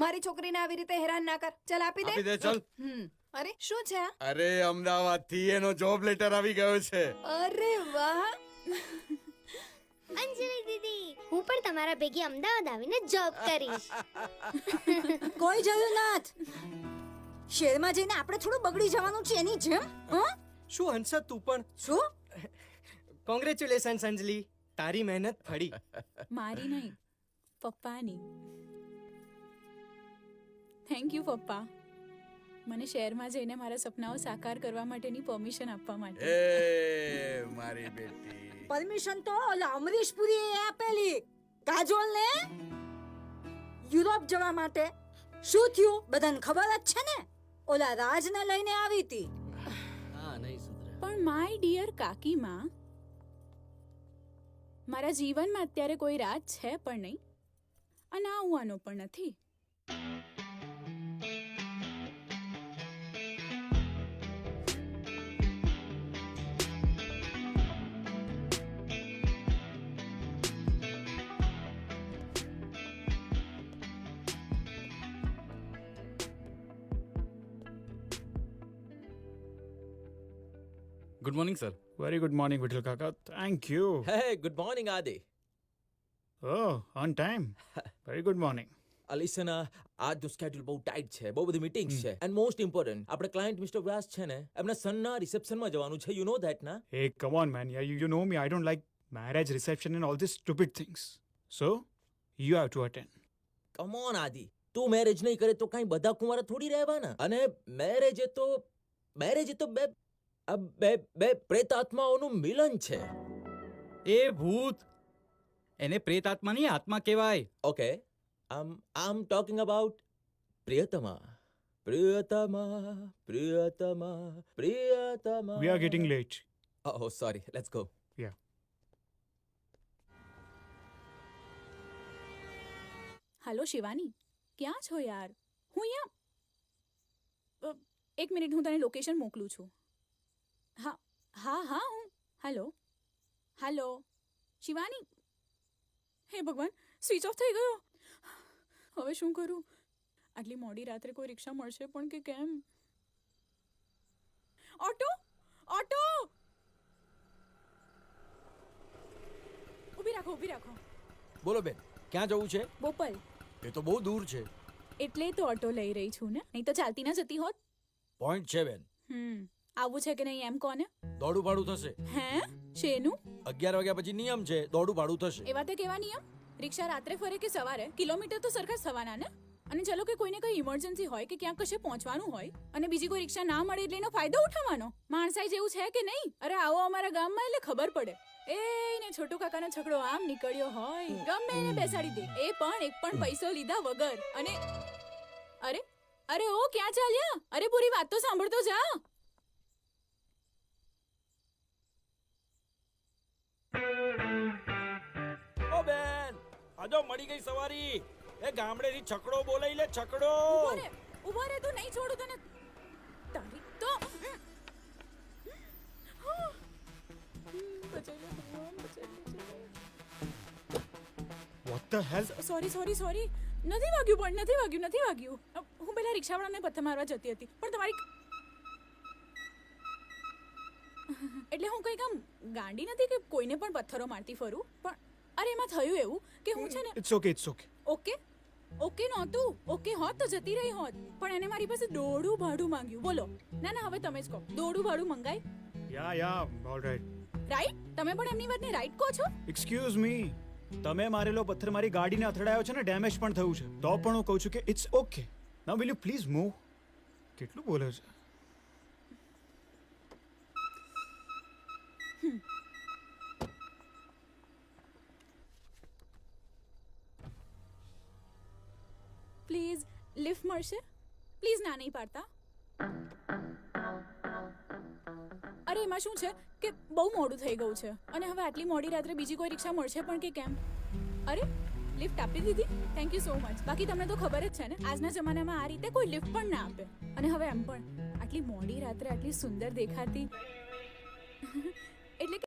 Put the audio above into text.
મારી છોકરીને આવી રીતે હેરાન ના કર. ચલ આપી દે. આપી દે ચલ. અરે શું છે આ? અરે અમદાવાદ થી એનો જોબ લેટર આવી ગયો છે. અરે વાહ. અંજલિ દીદી, હું પણ તમારા ભેગી અમદાવાદ આવીને જોબ કરીશ. કોઈ જરૂર નાથ. શહેરમાં જઈને આપણે થોડું બગડી જવાનું છે એની જેમ. શું હંસત તું પણ? શું? કોંગ્રેચ્યુલેશન્સ અંજલિ, તારી મહેનત ફળી. મારી નહીં, પપ્પાની. થેન્ક યુ પપ્પા, મને શહેરમાં જઈને મારા સપનાઓ સાકાર કરવા માટેની પરમિશન આપવા માટે. એ મારી બેટી. પરમિશન તો ઓલા અમરીશ પુરીએ આપેલી કાજોલ ને યુરોપ જવા માટે. શું થયું બધાને ખબર જ છે ને, ઓલા રાજને લઈને આવી હતી. હા, નહીં સુધરે. પણ માય ડિયર કાકીમાં, મારા જીવનમાં અત્યારે કોઈ રાજ છે પણ નહીં, અને આવવાનો પણ નથી. Good morning sir. Very good morning, Vittal Kaka. Thank you. Hey, good morning, Adi. Oh, on time. Very good morning. Listen, આજનું સ્કેડ્યુલ બહુ ટાઈટ છે, બહુ બધી મીટિંગ્સ છે, એન્ડ મોસ્ટ ઇમ્પોર્ટન્ટ આપણે ક્લાયન્ટ મિસ્ટર વ્યાસ છે ને, એમના સનના રિસેપ્શનમાં જવાનું છે. યુ નો ધેટ ના? Hey, come on, man. Yeah, you know me. I don't like marriage reception and all these stupid things. So, you have to attend. Come on Adi, તું marriage નહીં કરે તો કાંઈ બધા કુંવારા થોડી રહેવાના. અને મેરેજ એ તો બે પ્રેતાત્માઓનું મિલન છે. એ ભૂત, એને પ્રેતાત્માની આત્મા કહેવાય. ઓકે, આમ ટોકિંગ અબાઉટ પ્રિયતમા. પ્રિયતમા પ્રિયતમા પ્રિયતમા. We are getting late. Oh, sorry. Let's go. Yeah. Hello Shivani, ક્યાં છો યાર? હું અહીંયા એક મિનિટ, હું તને લોકેશન મોકલું છું. હા હા હા હું હાલો શિવાની. હે ભગવાન, સ્વિચ ઓફ થઈ ગયો. હવે શું કરું? આટલી મોડી રાત્રે કોઈ રિક્ષા મળશે પણ કે કેમ? ઓટો ઓટો, ઊભી રાખો. બોલો બેન, ક્યાં જવું છે? બોપલ. એ તો બહુ દૂર છે. એટલે તો ઓટો લઈ રહી છું ને, નહીં તો ચાલતી ના જતી હોત. પોઈન્ટ છે બેન. આવું છે કે નહીં એમ કોને? દોડું ભાડું થશે. હે શેનું? 11 વાગ્યા પછી નિયમ છે, દોડું ભાડું થશે. એવા તે કેવા નિયમ? રિક્ષા રાત્રે ફરે કે સવારે, કિલોમીટર તો સરખા જ થવાના ને. અને ચલો કે કોઈને કઈ ઇમરજન્સી હોય કે ક્યાંક કશે પહોંચવાનું હોય અને બીજી કોઈ રિક્ષા ના મળે એટલે એનો ફાયદો ઉઠાવવાનો. માણસાઈ જેવું છે કે નહીં? અરે આવો અમારા ગામમાં એટલે ખબર પડે. ને છોટુ કાકાનો છકડો આમ નીકળ્યો હોય, ગમે એને બેસાડી દે, એ પણ એક પણ પૈસો લીધા વગર. અને અરે ઓ ક્યાં ચાલ્યા? અરે પૂરી વાત તો સાંભળતો જા. ઓ બેન, આજો મળી ગઈ સવારી. એ ગામડેથી છકડો બોલાઈ લે, છકડો. ઉભો રે, તું નહીં છોડું તને. તારી તો What the hell? સોરી. નથી વાગ્યું. હું પેલા રિક્ષાવાળાને પથ્થર મારવા જતી હતી, પણ તમારી એટલે હું કઈ કામ ગાંડી નથી કે કોઈને પણ પથ્થરો મારતી ફરું. પણ અરે એમાં થયું એવું કે હું છે ને. It's okay. ઓકે નહોતું. ઓકે હોત તો જતી રહી હોત, પણ એને મારી પાસે દોડું ભાડું માંગ્યું. બોલો. ના હવે તમે જ કહો, દોડું ભાડું મંગાય? Yeah, all right. રાઈટ? તમે પણ એમની વાતને રાઈટ કહો છો? Excuse me. તમે મારેલો પથ્થર મારી ગાડીને અથડાયો છે ને, ડેમેજ પણ થયું છે, તો પણ હું કહું છું કે it's okay. Now will you please move? કેટલું બોલે છે? પ્લીઝ લિફ્ટ મળશે? પ્લીઝ ના નહીં પાડતા. અરે એમાં શું છે કે બહુ મોડું થઈ ગયું છે અને હવે આટલી મોડી રાત્રે બીજી કોઈ રિક્ષા મળશે પણ કે કેમ? અરે લિફ્ટ આપી દીધી, થેન્ક યુ સો મચ. બાકી તમને તો ખબર જ છે ને, આજના જમાનામાં આ રીતે કોઈ લિફ્ટ પણ ના આપે. અને હવે એમ પણ આટલી મોડી રાત્રે આટલી સુંદર દેખાતી એટલે